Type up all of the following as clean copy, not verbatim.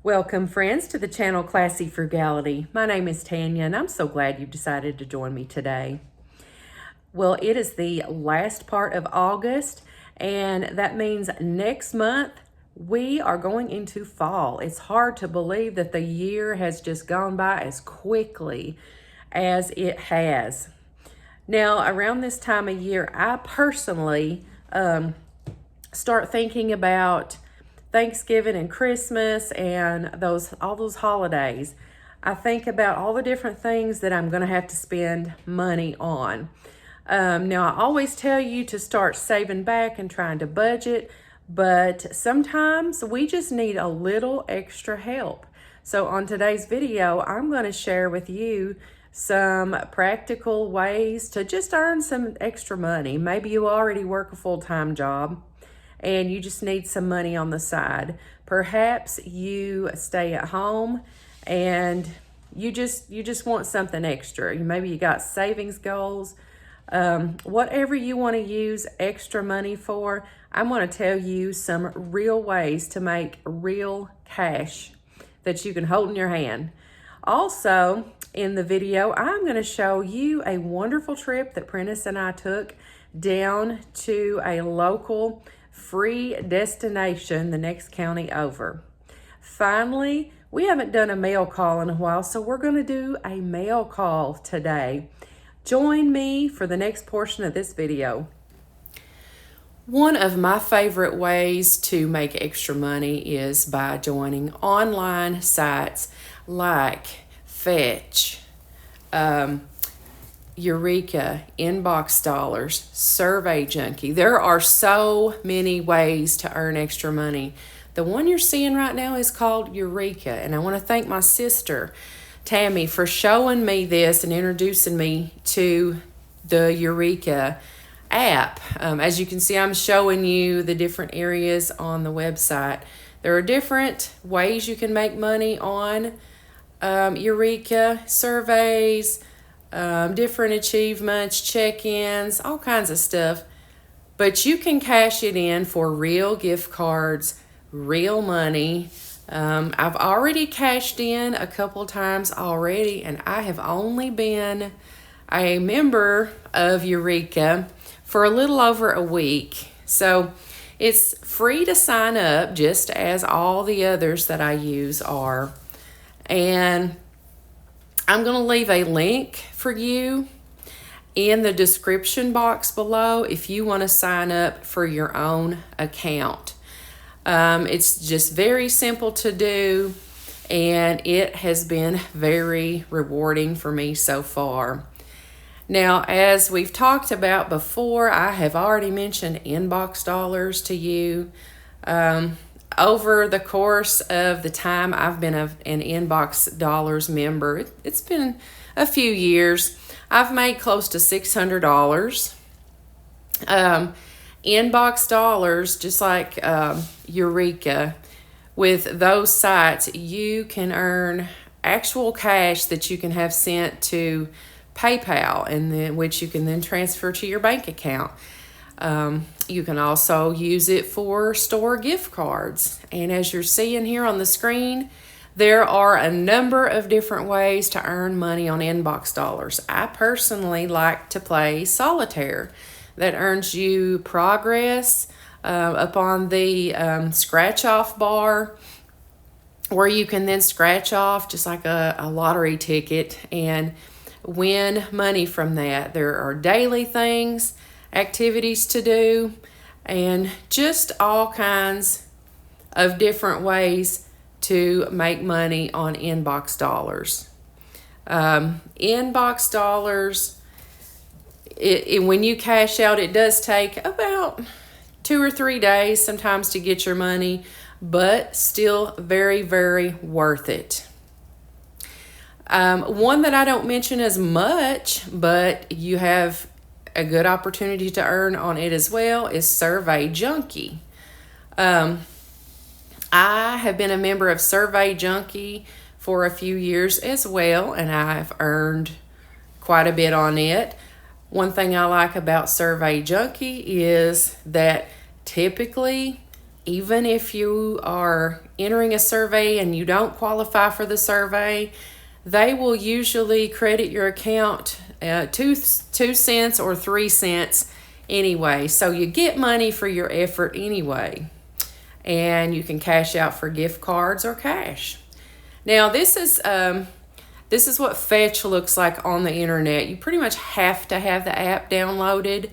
Welcome, friends, to the channel Classy Frugality. My name is Tanya, and I'm so glad you've decided to join me today. Well, it is the last part of August, and that means next month we are going into fall. It's hard to believe that the year has just gone by as quickly as it has. Now, around this time of year, I personally start thinking about Thanksgiving and Christmas and all those holidays. I think about all the different things that I'm going to have to spend money on. Now, I always tell you to start saving back and trying to budget, but sometimes we just need a little extra help. So on today's video, I'm going to share with you some practical ways to just earn some extra money. Maybe you already work a full-time job and you just need some money on the side. Perhaps you stay at home and you just want something extra. Maybe you got savings goals. Whatever you want to use extra money for, I'm going to tell you some real ways to make real cash that you can hold in your hand. Also, in the video, I'm going to show you a wonderful trip that Prentice and I took down to a local free destination the next county over. Finally, we haven't done a mail call in a while, so we're going to do a mail call today. Join me for the next portion of this video. One of my favorite ways to make extra money is by joining online sites like Fetch, Eureka, Inbox Dollars, Survey Junkie. There are so many ways to earn extra money. The one you're seeing right now is called Eureka, and I want to thank my sister, Tammy, for showing me this and introducing me to the Eureka app. As you can see, I'm showing you the different areas on the website. There are different ways you can make money on Eureka, surveys, different achievements, check-ins, all kinds of stuff. But you can cash it in for real gift cards, real money. I've already cashed in a couple times already, and I have only been a member of Eureka for a little over a week. So it's free to sign up, just as all the others that I use are. And I'm going to leave a link for you in the description box below if you want to sign up for your own account. It's just very simple to do, and it has been very rewarding for me so far. Now, as we've talked about before, I have already mentioned Inbox Dollars to you. Over the course of the time I've been an Inbox Dollars member, it's been a few years, I've made close to $600. Inbox Dollars, just like Eureka, with those sites, you can earn actual cash that you can have sent to PayPal, and then which you can then transfer to your bank account. You can also use it for store gift cards. And as you're seeing here on the screen, there are a number of different ways to earn money on Inbox Dollars. I personally like to play solitaire. That earns you progress up on the scratch-off bar, where you can then scratch off just like a lottery ticket and win money from that. There are daily things, activities to do, and just all kinds of different ways to make money on Inbox Dollars. Inbox Dollars, when you cash out, it does take about 2 or 3 days sometimes to get your money, but still very, very worth it. One that I don't mention as much, but you have a good opportunity to earn on it as well, is Survey Junkie. I have been a member of Survey Junkie for a few years as well, and I've earned quite a bit on it. One thing I like about Survey Junkie is that typically Even if you are entering a survey and you don't qualify for the survey, they will usually credit your account 2 cents or 3 cents anyway. So you get money for your effort anyway. And you can cash out for gift cards or cash. Now this is what Fetch looks like on the internet. You pretty much have to have the app downloaded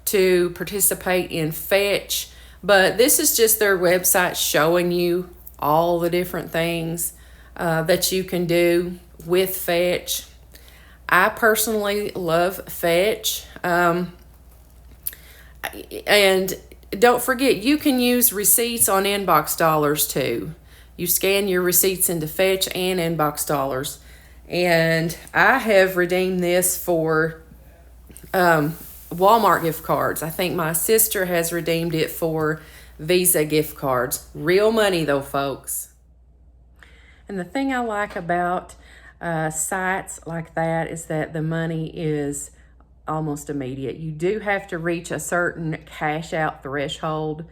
to participate in Fetch. But this is just their website showing you all the different things that you can do with Fetch. I personally love Fetch. And don't forget, you can use receipts on Inbox Dollars too. You scan your receipts into Fetch and Inbox Dollars. And I have redeemed this for Walmart gift cards. I think my sister has redeemed it for Visa gift cards. Real money though, folks. And the thing I like about sites like that is that the money is almost immediate. You do have to reach a certain cash out threshold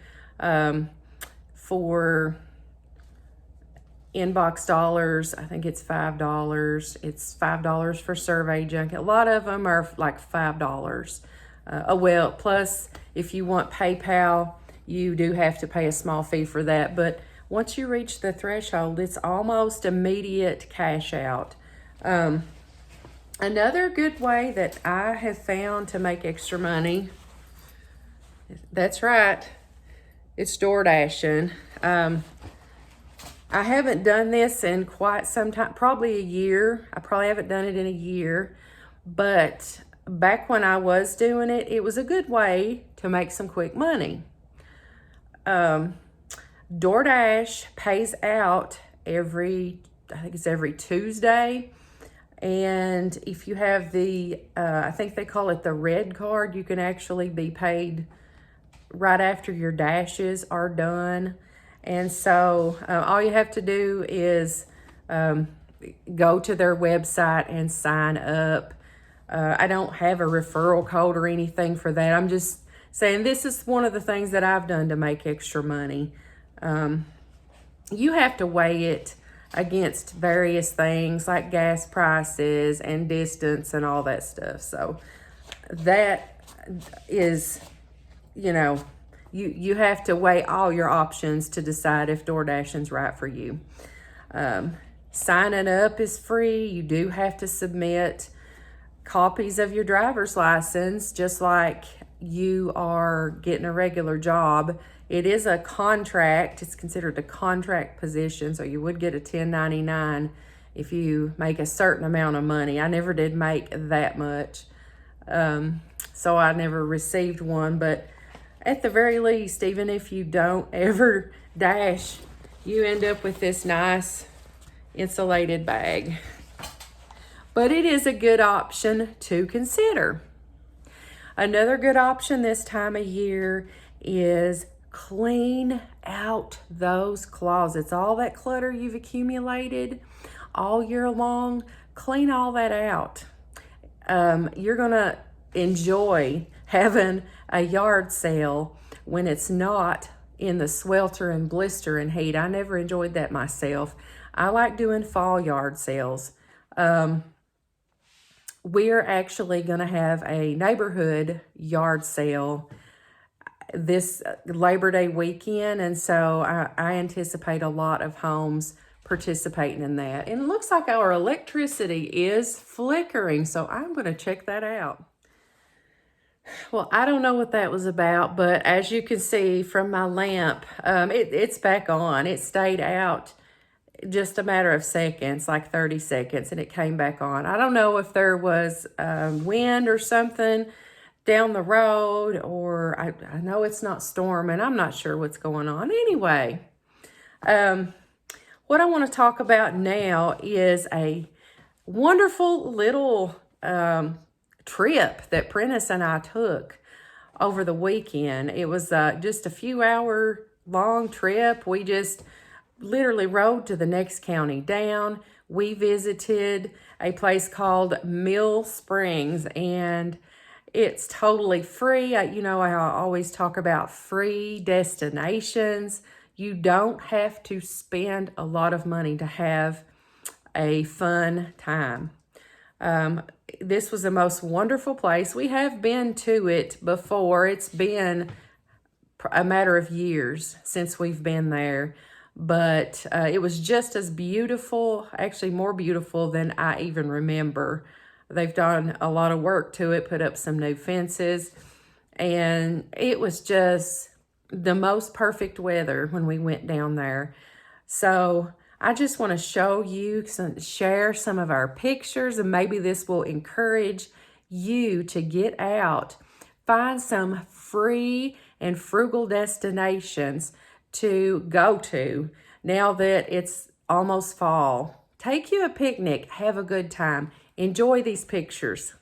for Inbox Dollars. I think it's $5. It's $5 for survey junket. A lot of them are like $5. Well, plus if you want PayPal, you do have to pay a small fee for that. But once you reach the threshold, it's almost immediate cash out. Another good way that I have found to make extra money, that's right, it's door dashing. I haven't done this in quite some time, probably a year. I probably haven't done it in a year, but back when I was doing it, it was a good way to make some quick money. DoorDash pays out I think it's every Tuesday. And if you have the, I think they call it the red card, you can actually be paid right after your dashes are done. And so all you have to do is go to their website and sign up. I don't have a referral code or anything for that. I'm just saying this is one of the things that I've done to make extra money. You have to weigh it against various things like gas prices and distance and all that stuff. So that is, you have to weigh all your options to decide if DoorDashing's right for you. Signing up is free. You do have to submit copies of your driver's license, just like you are getting a regular job. It is a contract. It's considered a contract position, so you would get a 1099 if you make a certain amount of money. I never did make that much, so I never received one. But at the very least, even if you don't ever dash, you end up with this nice insulated bag. But it is a good option to consider. Another good option this time of year is clean out those closets. All that clutter you've accumulated all year long, clean all that out. You're gonna enjoy having a yard sale when it's not in the swelter and blister and heat. I never enjoyed that myself. I like doing fall yard sales. We're actually gonna have a neighborhood yard sale this Labor Day weekend, and so I anticipate a lot of homes participating in that. And it looks like our electricity is flickering, so I'm going to check that out. Well, I don't know what that was about, but as you can see from my lamp, it's back on. It stayed out just a matter of seconds, like 30 seconds, and it came back on. I don't know if there was wind or something down the road, or I know it's not storming. I'm not sure what's going on. Anyway, what I want to talk about now is a wonderful little trip that Prentice and I took over the weekend. It was just a few hour long trip. We just literally rode to the next county down. We visited a place called Mill Springs, and It's totally free. I always talk about free destinations. You don't have to spend a lot of money to have a fun time. This was the most wonderful place. We have been to it before. It's been a matter of years since we've been there, but it was just as beautiful, actually more beautiful than I even remember. They've done a lot of work to it, put up some new fences, and it was just the most perfect weather when we went down there. So I just want to show you, share some of our pictures, and maybe this will encourage you to get out, find some free and frugal destinations to go to now that it's almost fall. Take you a picnic, have a good time, enjoy these pictures.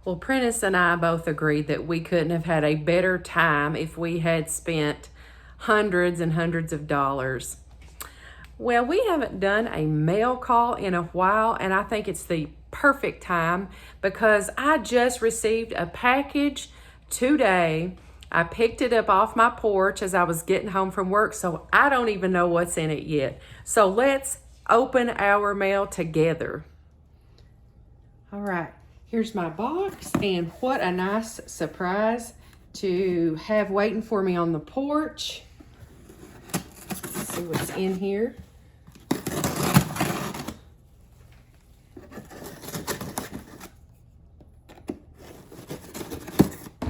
Well, Prentice and I both agreed that we couldn't have had a better time if we had spent hundreds and hundreds of dollars. Well, we haven't done a mail call in a while, and I think it's the perfect time because I just received a package today. I picked it up off my porch as I was getting home from work, so I don't even know what's in it yet. So let's open our mail together. All right. Here's my box, and what a nice surprise to have waiting for me on the porch. Let's see what's in here.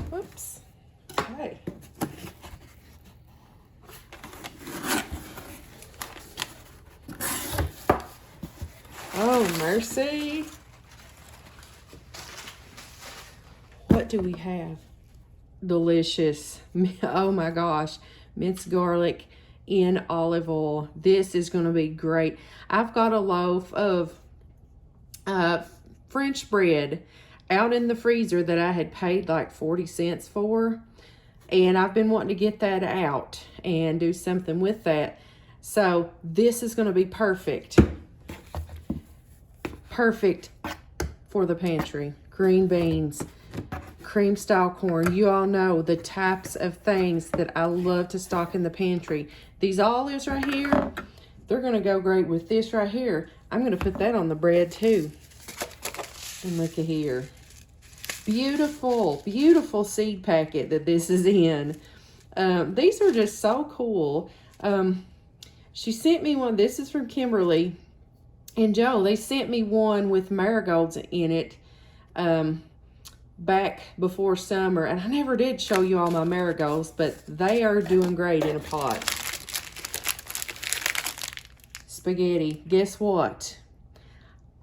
Whoops. Okay. Oh, mercy. What do we have? Delicious. Oh my gosh. Minced garlic in olive oil. This is going to be great. I've got a loaf of French bread out in the freezer that I had paid like 40 cents for. And I've been wanting to get that out and do something with that. So this is going to be perfect. Perfect for the pantry. Green beans, cream style corn. You all know the types of things that I love to stock in the pantry. These olives right here, they're going to go great with this right here. I'm going to put that on the bread too. And look at here. Beautiful, beautiful seed packet that this is in. These are just so cool. She sent me one. This is from Kimberly and Joe. They sent me one with marigolds in it back before summer. And I never did show you all my marigolds, but they are doing great in a pot. Spaghetti. Guess what?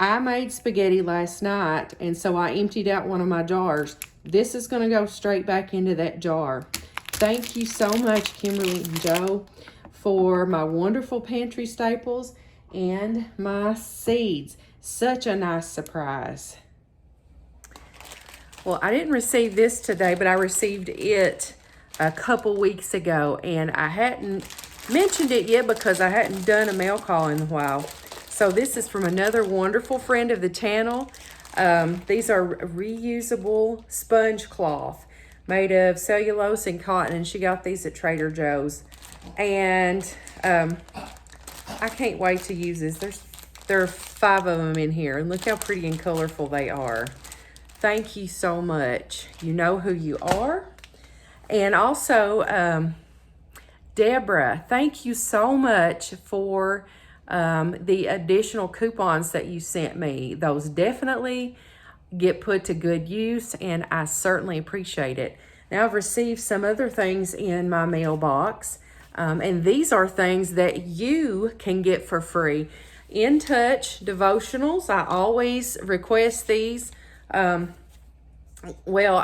I made spaghetti last night, and so I emptied out one of my jars. This is going to go straight back into that jar. Thank you so much, Kimberly and Joe, for my wonderful pantry staples and my seeds. Such a nice surprise. Well, I didn't receive this today, but I received it a couple weeks ago, and I hadn't mentioned it yet because I hadn't done a mail call in a while. So this is from another wonderful friend of the channel. These are reusable sponge cloth made of cellulose and cotton, and she got these at Trader Joe's. And I can't wait to use this. There are 5 of them in here, and look how pretty and colorful they are. Thank you so much. You know who you are. And also, Deborah, thank you so much for the additional coupons that you sent me. Those definitely get put to good use, and I certainly appreciate it. Now, I've received some other things in my mailbox, and these are things that you can get for free. In Touch devotionals, I always request these. Well,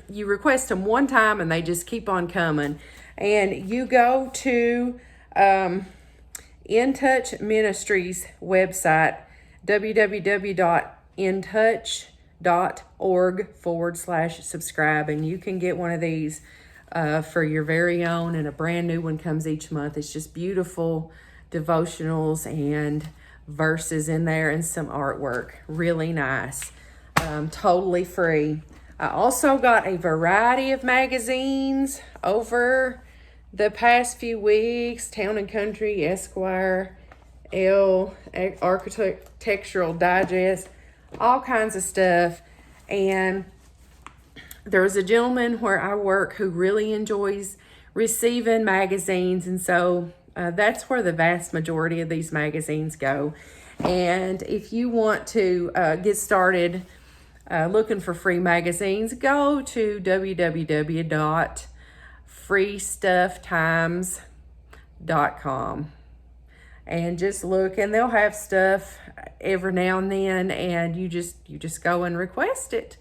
you request them one time and they just keep on coming. And you go to In Touch Ministries website, www.intouch.org/subscribe, and you can get one of these for your very own, and a brand new one comes each month. It's just beautiful devotionals and verses in there and some artwork. Really nice. Totally free. I also got a variety of magazines over the past few weeks. Town and Country, Esquire, Elle, Architectural Digest, all kinds of stuff. And there's a gentleman where I work who really enjoys receiving magazines, and so that's where the vast majority of these magazines go. And if you want to get started looking for free magazines, go to www.freestufftimes.com and just look, and they'll have stuff every now and then, and you just go and request it,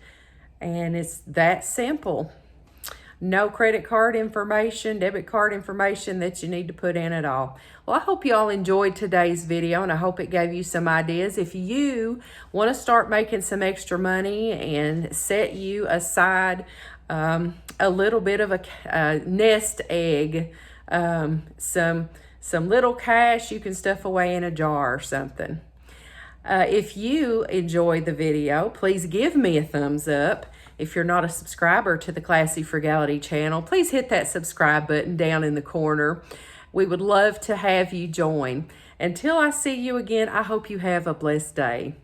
and it's that simple. No credit card information, debit card information that you need to put in at all. Well, I hope you all enjoyed today's video, and I hope it gave you some ideas. If you want to start making some extra money and set you aside a little bit of a nest egg, some little cash you can stuff away in a jar or something. If you enjoyed the video, please give me a thumbs up. If you're not a subscriber to the Classy Frugality channel, please hit that subscribe button down in the corner. We would love to have you join. Until I see you again, I hope you have a blessed day.